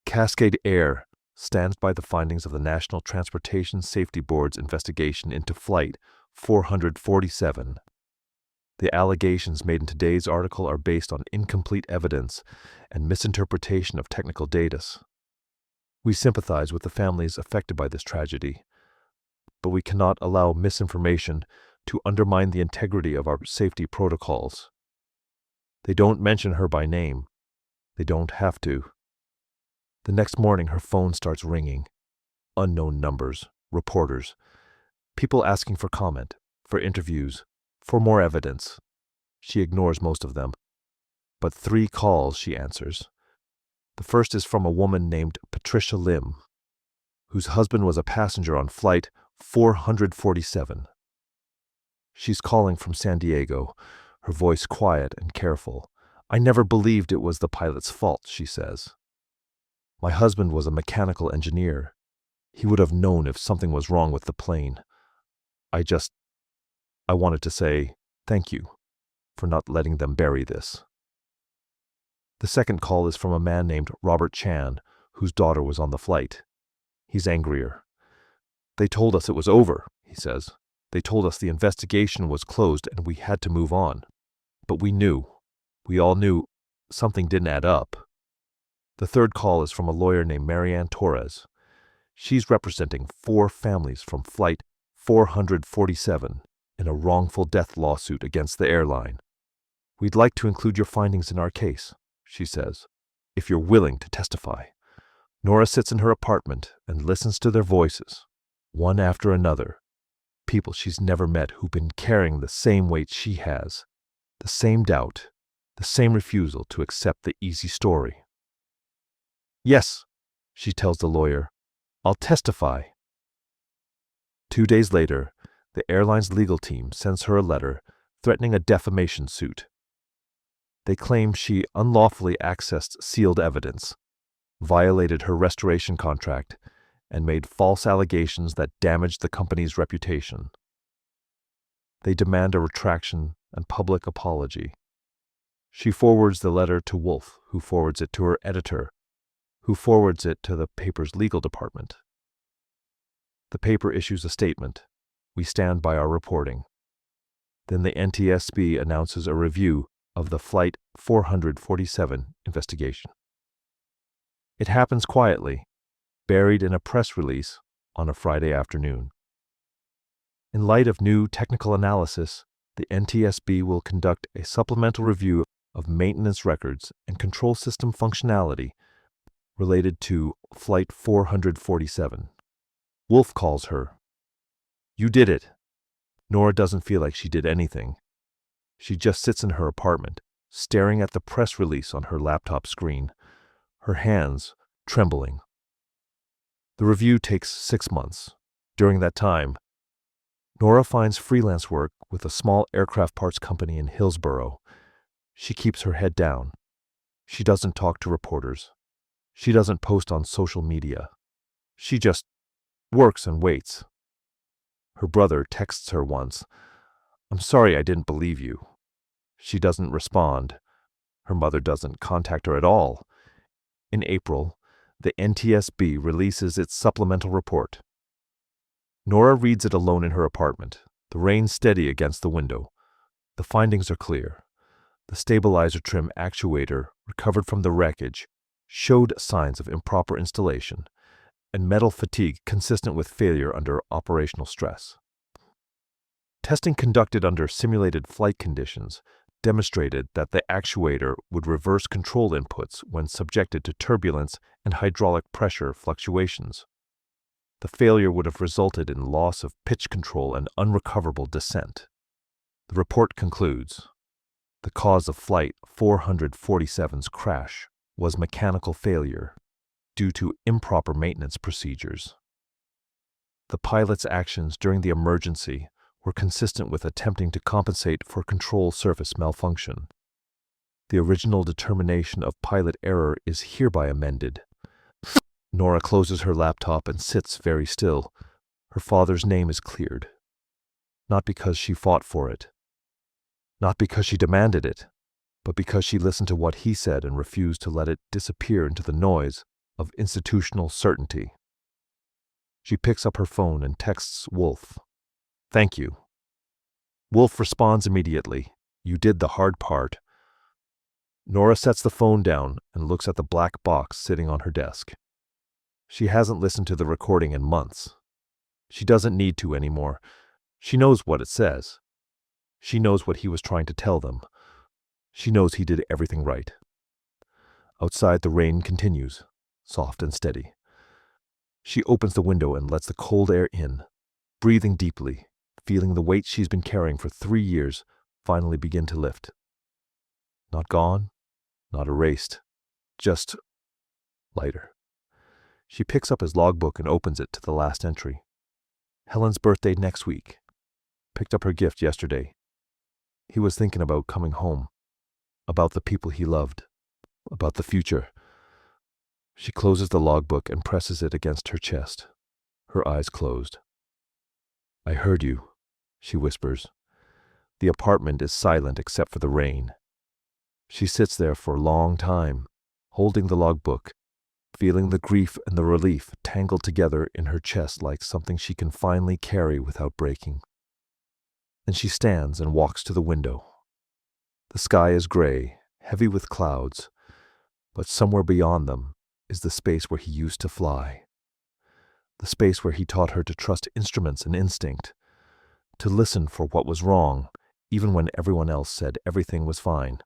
Cascade Air stands by the findings of the National Transportation Safety Board's investigation into Flight 447. The allegations made in today's article are based on incomplete evidence and misinterpretation of technical data. We sympathize with the families affected by this tragedy, but we cannot allow misinformation to undermine the integrity of our safety protocols. They don't mention her by name. They don't have to. The next morning, her phone starts ringing. Unknown numbers, reporters, people asking for comment, for interviews, for more evidence. She ignores most of them. But 3 calls she answers. The first is from a woman named Patricia Lim, whose husband was a passenger on Flight 447. She's calling from San Diego, her voice quiet and careful. I never believed it was the pilot's fault, she says. My husband was a mechanical engineer. He would have known if something was wrong with the plane. I wanted to say thank you for not letting them bury this. The second call is from a man named Robert Chan, whose daughter was on the flight. He's angrier. They told us it was over, he says. They told us the investigation was closed and we had to move on. But we all knew something didn't add up. The third call is from a lawyer named Marianne Torres. She's representing 4 families from Flight 447 in a wrongful death lawsuit against the airline. We'd like to include your findings in our case, she says, if you're willing to testify. Nora sits in her apartment and listens to their voices, one after another. People she's never met who've been carrying the same weight she has, the same doubt, the same refusal to accept the easy story. Yes, she tells the lawyer, I'll testify. 2 days later, the airline's legal team sends her a letter threatening a defamation suit. They claim she unlawfully accessed sealed evidence, violated her restoration contract, and made false allegations that damaged the company's reputation. They demand a retraction and public apology. She forwards the letter to Wolf, who forwards it to her editor, who forwards it to the paper's legal department. The paper issues a statement. We stand by our reporting. Then the NTSB announces a review of the Flight 447 investigation. It happens quietly, buried in a press release on a Friday afternoon. In light of new technical analysis, the NTSB will conduct a supplemental review of maintenance records and control system functionality related to Flight 447. Wolf calls her. You did it. Nora doesn't feel like she did anything. She just sits in her apartment, staring at the press release on her laptop screen, her hands trembling. The review takes 6 months. During that time, Nora finds freelance work with a small aircraft parts company in Hillsborough. She keeps her head down. She doesn't talk to reporters. She doesn't post on social media. She just works and waits. Her brother texts her once, I'm sorry I didn't believe you. She doesn't respond. Her mother doesn't contact her at all. In April, the NTSB releases its supplemental report. Nora reads it alone in her apartment, the rain steady against the window. The findings are clear. The stabilizer trim actuator recovered from the wreckage showed signs of improper installation and metal fatigue consistent with failure under operational stress. Testing conducted under simulated flight conditions demonstrated that the actuator would reverse control inputs when subjected to turbulence and hydraulic pressure fluctuations. The failure would have resulted in loss of pitch control and unrecoverable descent. The report concludes, the cause of Flight 447's crash was mechanical failure due to improper maintenance procedures. The pilot's actions during the emergency were consistent with attempting to compensate for control surface malfunction. The original determination of pilot error is hereby amended. Nora closes her laptop and sits very still. Her father's name is cleared. Not because she fought for it. Not because she demanded it, but because she listened to what he said and refused to let it disappear into the noise of institutional certainty. She picks up her phone and texts Wolf. "Thank you." Wolf responds immediately. "You did the hard part." Nora sets the phone down and looks at the black box sitting on her desk. She hasn't listened to the recording in months. She doesn't need to anymore. She knows what it says. She knows what he was trying to tell them. She knows he did everything right. Outside, the rain continues, soft and steady. She opens the window and lets the cold air in, breathing deeply, feeling the weight she's been carrying for 3 years finally begin to lift. Not gone, not erased, just lighter. She picks up his logbook and opens it to the last entry. Helen's birthday next week. Picked up her gift yesterday. He was thinking about coming home, about the people he loved, about the future. She closes the logbook and presses it against her chest, her eyes closed. "I heard you," she whispers. The apartment is silent except for the rain. She sits there for a long time, holding the logbook, feeling the grief and the relief tangled together in her chest like something she can finally carry without breaking. Then she stands and walks to the window. The sky is gray, heavy with clouds, but somewhere beyond them is the space where he used to fly. The space where he taught her to trust instruments and instinct, to listen for what was wrong, even when everyone else said everything was fine.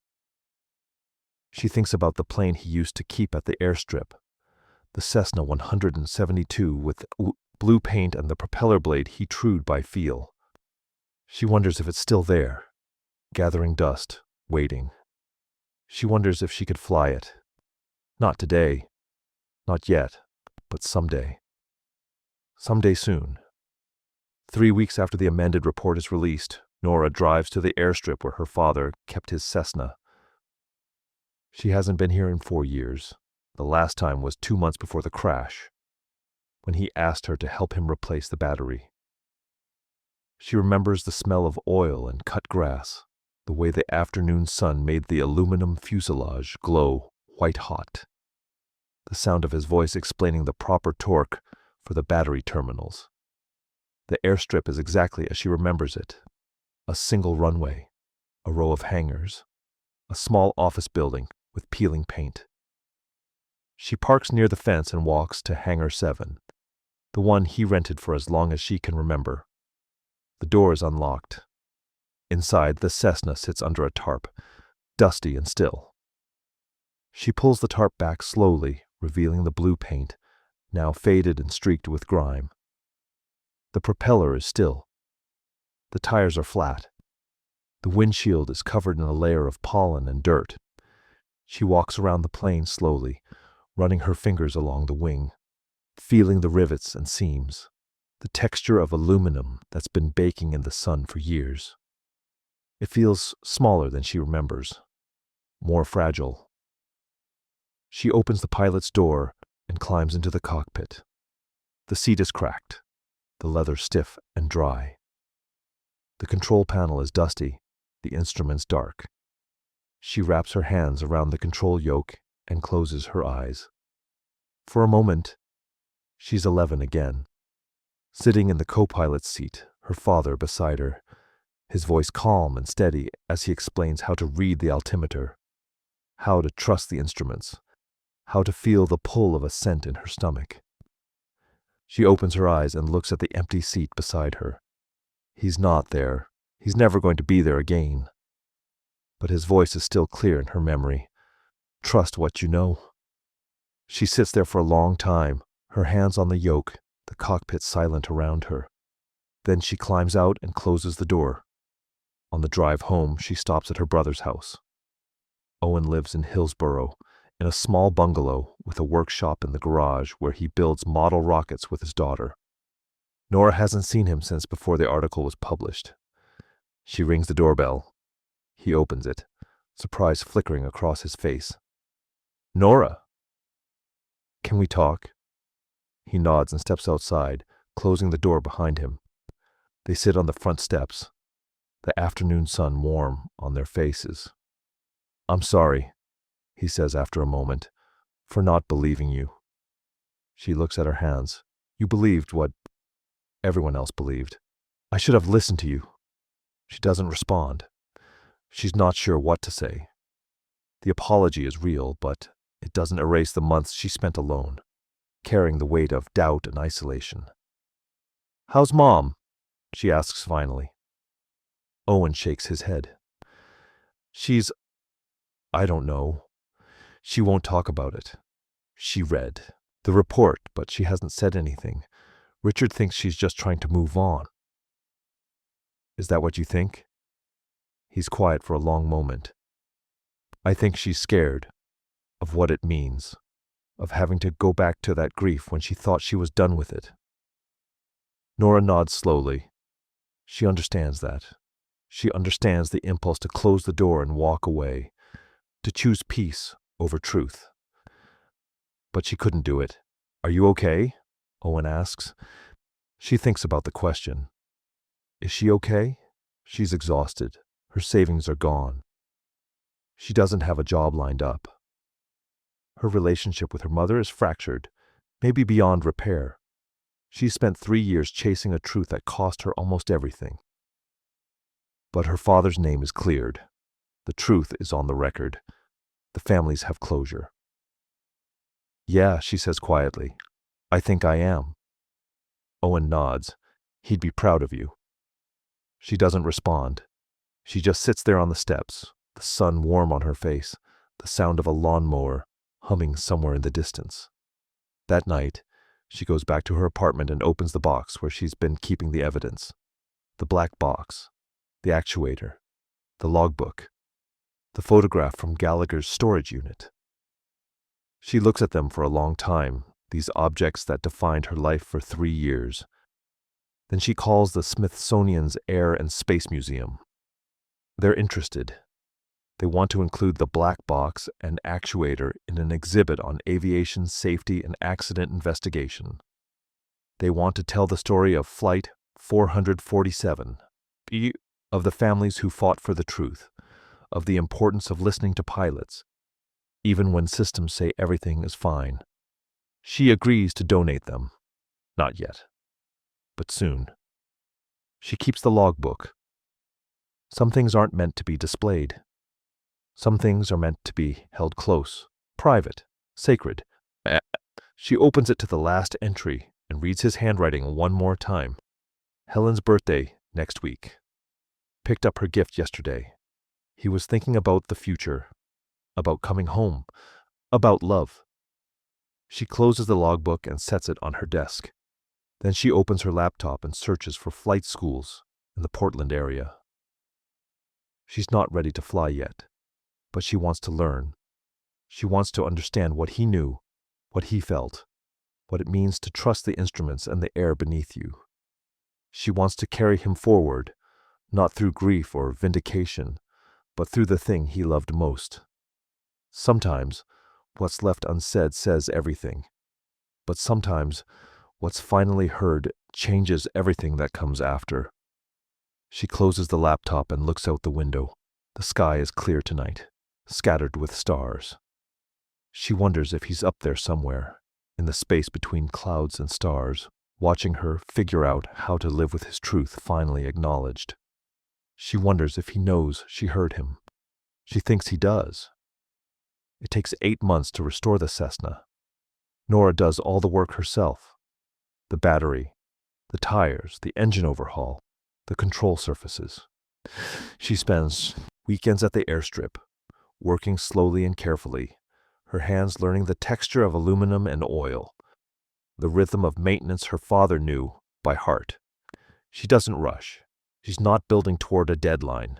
She thinks about the plane he used to keep at the airstrip, the Cessna 172 with blue paint and the propeller blade he trued by feel. She wonders if it's still there, gathering dust, waiting. She wonders if she could fly it. Not today, not yet, but someday. Someday soon. 3 weeks after the amended report is released, Nora drives to the airstrip where her father kept his Cessna. She hasn't been here in 4 years. The last time was 2 months before the crash, when he asked her to help him replace the battery. She remembers the smell of oil and cut grass, the way the afternoon sun made the aluminum fuselage glow white-hot, the sound of his voice explaining the proper torque for the battery terminals. The airstrip is exactly as she remembers it. A single runway, a row of hangars, a small office building with peeling paint. She parks near the fence and walks to Hangar 7, the one he rented for as long as she can remember. The door is unlocked. Inside, the Cessna sits under a tarp, dusty and still. She pulls the tarp back slowly, revealing the blue paint, now faded and streaked with grime. The propeller is still. The tires are flat. The windshield is covered in a layer of pollen and dirt. She walks around the plane slowly, running her fingers along the wing, feeling the rivets and seams, the texture of aluminum that's been baking in the sun for years. It feels smaller than she remembers, more fragile. She opens the pilot's door and climbs into the cockpit. The seat is cracked, the leather stiff and dry. The control panel is dusty, the instruments dark. She wraps her hands around the control yoke and closes her eyes. For a moment, she's 11 again, sitting in the co-pilot's seat, her father beside her, his voice calm and steady as he explains how to read the altimeter, how to trust the instruments, how to feel the pull of a scent in her stomach. She opens her eyes and looks at the empty seat beside her. He's not there. He's never going to be there again. but his voice is still clear in her memory. Trust what you know. She sits there for a long time, her hands on the yoke, the cockpit silent around her. Then she climbs out and closes the door. On the drive home, she stops at her brother's house. Owen lives in Hillsborough, in a small bungalow with a workshop in the garage where he builds model rockets with his daughter. Nora hasn't seen him since before the article was published. She rings the doorbell. He opens it, surprise flickering across his face. Nora! Can we talk? He nods and steps outside, closing the door behind him. They sit on the front steps, the afternoon sun warm on their faces. I'm sorry, he says after a moment, for not believing you. She looks at her hands. You believed what everyone else believed. I should have listened to you. She doesn't respond. She's not sure what to say. The apology is real, but it doesn't erase the months she spent alone, carrying the weight of doubt and isolation. How's Mom? She asks finally. Owen shakes his head. I don't know. She won't talk about it. She read the report, but she hasn't said anything. Richard thinks she's just trying to move on. Is that what you think? He's quiet for a long moment. I think she's scared of what it means, of having to go back to that grief when she thought she was done with it. Nora nods slowly. She understands that. She understands the impulse to close the door and walk away, to choose peace over truth. But she couldn't do it. Are you okay? Owen asks. She thinks about the question. Is she okay? She's exhausted. Her savings are gone. She doesn't have a job lined up. Her relationship with her mother is fractured, maybe beyond repair. She spent 3 years chasing a truth that cost her almost everything. But her father's name is cleared. The truth is on the record. The families have closure. Yeah, she says quietly. I think I am. Owen nods. He'd be proud of you. She doesn't respond. She just sits there on the steps, the sun warm on her face, the sound of a lawnmower humming somewhere in the distance. That night, she goes back to her apartment and opens the box where she's been keeping the evidence. The black box, the actuator, the logbook, the photograph from Gallagher's storage unit. She looks at them for a long time, these objects that defined her life for 3 years. Then she calls the Smithsonian's Air and Space Museum. They're interested. They want to include the black box and actuator in an exhibit on aviation safety and accident investigation. They want to tell the story of Flight 447, of the families who fought for the truth, of the importance of listening to pilots, even when systems say everything is fine. She agrees to donate them. Not yet, but soon. She keeps the logbook. Some things aren't meant to be displayed. Some things are meant to be held close, private, sacred. She opens it to the last entry and reads his handwriting one more time. Helen's birthday next week. Picked up her gift yesterday. He was thinking about the future, about coming home, about love. She closes the logbook and sets it on her desk. Then she opens her laptop and searches for flight schools in the Portland area. She's not ready to fly yet, but she wants to learn. She wants to understand what he knew, what he felt, what it means to trust the instruments and the air beneath you. She wants to carry him forward, not through grief or vindication, but through the thing he loved most. Sometimes, what's left unsaid says everything, but sometimes, what's finally heard changes everything that comes after. She closes the laptop and looks out the window. The sky is clear tonight, scattered with stars. She wonders if he's up there somewhere, in the space between clouds and stars, watching her figure out how to live with his truth finally acknowledged. She wonders if he knows she heard him. She thinks he does. It takes 8 months to restore the Cessna. Nora does all the work herself. The battery, the tires, the engine overhaul, the control surfaces. She spends Weekends at the airstrip, working slowly and carefully, her hands learning the texture of aluminum and oil, the rhythm of maintenance her father knew by heart. She doesn't rush. She's not building toward a deadline.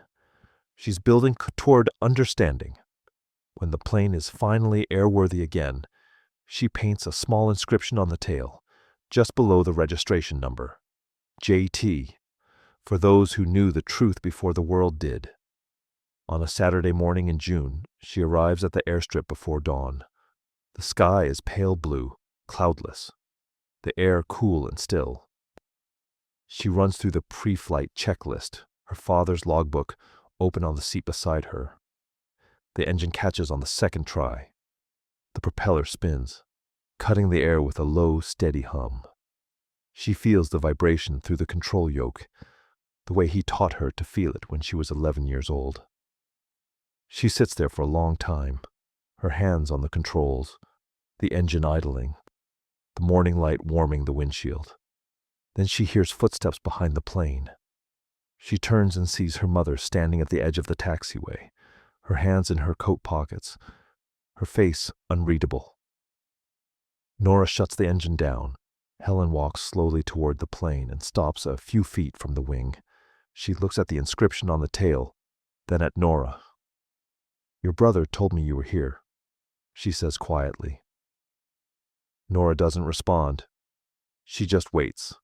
She's building toward understanding. When the plane is finally airworthy again, she paints a small inscription on the tail, just below the registration number. JT, for those who knew the truth before the world did. On a Saturday morning in June, she arrives at the airstrip before dawn. The sky is pale blue, cloudless. The air cool and still. She runs through the pre-flight checklist, her father's logbook open on the seat beside her. The engine catches on the second try. The propeller spins, cutting the air with a low, steady hum. She feels the vibration through the control yoke, the way he taught her to feel it when she was 11 years old. She sits there for a long time, her hands on the controls, the engine idling, the morning light warming the windshield. Then she hears footsteps behind the plane. She turns and sees her mother standing at the edge of the taxiway, her hands in her coat pockets, her face unreadable. Nora shuts the engine down. Helen walks slowly toward the plane and stops a few feet from the wing. She looks at the inscription on the tail, then at Nora. "Your brother told me you were here," she says quietly. Nora doesn't respond. She just waits.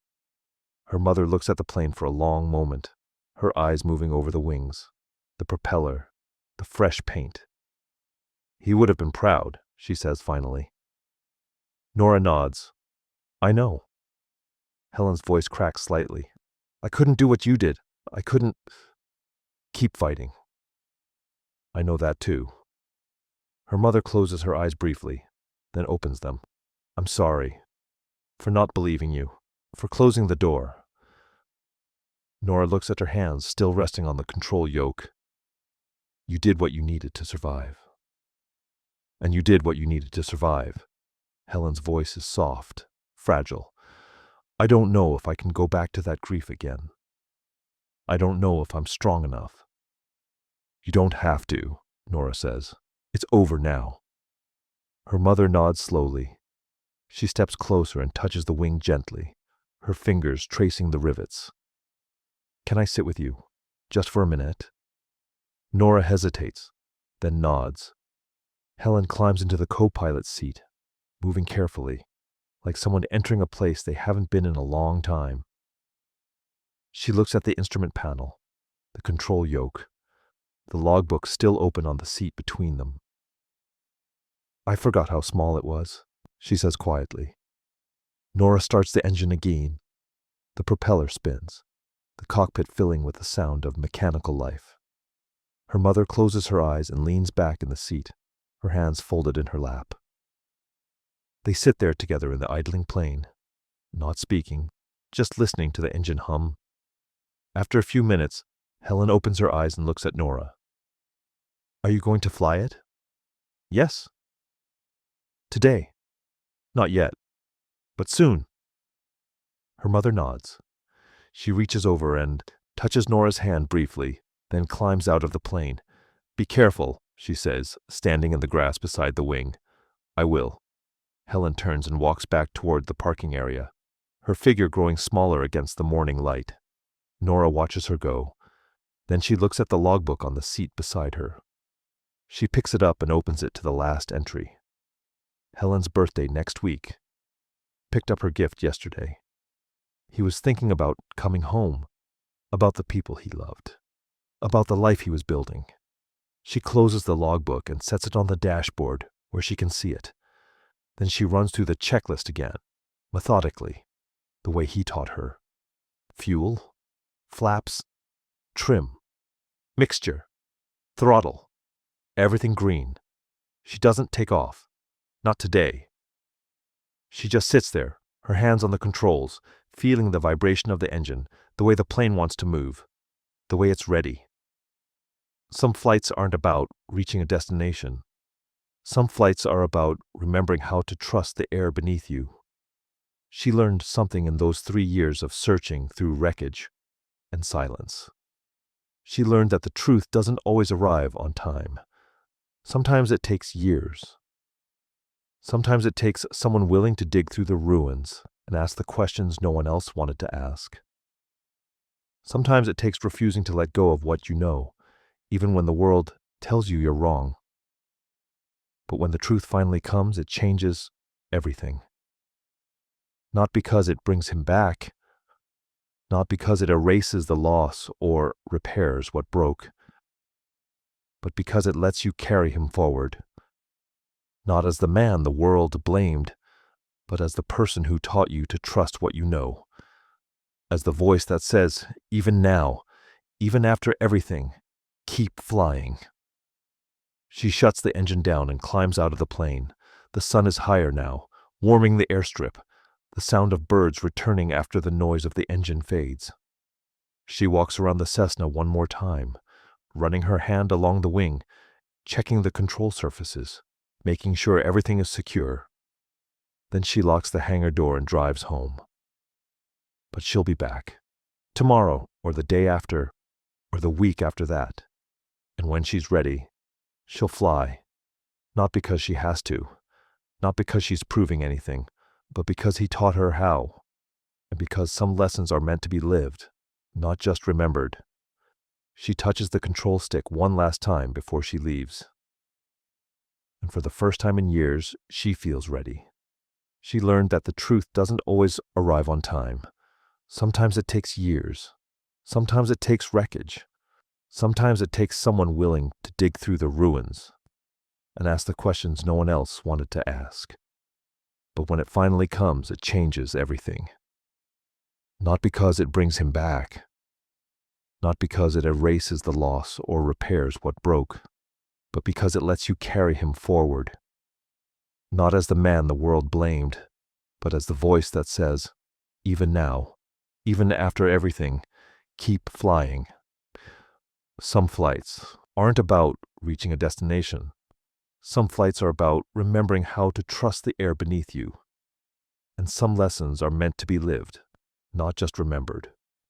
Her mother looks at the plane for a long moment, her eyes moving over the wings, the propeller, the fresh paint. "He would have been proud," she says finally. Nora nods. "I know." Helen's voice cracks slightly. "I couldn't do what you did. I couldn't keep fighting." "I know that too." Her mother closes her eyes briefly, then opens them. "I'm sorry for not believing you, for closing the door." Nora looks at her hands still resting on the control yoke. "You did what you needed to survive." "And you did what you needed to survive." Helen's voice is soft, fragile. "I don't know if I can go back to that grief again. I don't know if I'm strong enough." "You don't have to," Nora says. "It's over now." Her mother nods slowly. She steps closer and touches the wing gently, her fingers tracing the rivets. "Can I sit with you, just for a minute?" Nora hesitates, then nods. Helen climbs into the co-pilot's seat, moving carefully, like someone entering a place they haven't been in a long time. She looks at the instrument panel, the control yoke, the logbook still open on the seat between them. "I forgot how small it was," she says quietly. Nora starts the engine again. The propeller spins, the cockpit filling with the sound of mechanical life. Her mother closes her eyes and leans back in the seat, her hands folded in her lap. They sit there together in the idling plane, not speaking, just listening to the engine hum. After a few minutes, Helen opens her eyes and looks at Nora. "Are you going to fly it?" "Yes." "Today?" "Not yet, but soon." Her mother nods. She reaches over and touches Nora's hand briefly, then climbs out of the plane. "Be careful," she says, standing in the grass beside the wing. "I will." Helen turns and walks back toward the parking area, her figure growing smaller against the morning light. Nora watches her go. Then she looks at the logbook on the seat beside her. She picks it up and opens it to the last entry. Helen's birthday next week. Picked up her gift yesterday. He was thinking about coming home, about the people he loved, about the life he was building. She closes the logbook and sets it on the dashboard where she can see it. Then she runs through the checklist again, methodically, the way he taught her. Fuel, flaps, trim, mixture, throttle, everything green. She doesn't take off. Not today. She just sits there, her hands on the controls, feeling the vibration of the engine, the way the plane wants to move, the way it's ready. Some flights aren't about reaching a destination. Some flights are about remembering how to trust the air beneath you. She learned something in those 3 years of searching through wreckage and silence. She learned that the truth doesn't always arrive on time. Sometimes it takes years. Sometimes it takes someone willing to dig through the ruins and ask the questions no one else wanted to ask. Sometimes it takes refusing to let go of what you know, even when the world tells you you're wrong. But when the truth finally comes, it changes everything. Not because it brings him back, not because it erases the loss or repairs what broke, but because it lets you carry him forward. Not as the man the world blamed, but as the person who taught you to trust what you know. As the voice that says, even now, even after everything, keep flying. She shuts the engine down and climbs out of the plane. The sun is higher now, warming the airstrip, the sound of birds returning after the noise of the engine fades. She walks around the Cessna one more time, running her hand along the wing, checking the control surfaces, making sure everything is secure. Then she locks the hangar door and drives home. But she'll be back. Tomorrow, or the day after, or the week after that. And when she's ready, she'll fly. Not because she has to, not because she's proving anything, but because he taught her how. And because some lessons are meant to be lived, not just remembered. She touches the control stick one last time before she leaves. And for the first time in years, she feels ready. She learned that the truth doesn't always arrive on time. Sometimes it takes years. Sometimes it takes wreckage. Sometimes it takes someone willing to dig through the ruins and ask the questions no one else wanted to ask. But when it finally comes, it changes everything. Not because it brings him back. Not because it erases the loss or repairs what broke, but because it lets you carry him forward. Not as the man the world blamed, but as the voice that says, even now, even after everything, keep flying. Some flights aren't about reaching a destination. Some flights are about remembering how to trust the air beneath you. And some lessons are meant to be lived, not just remembered.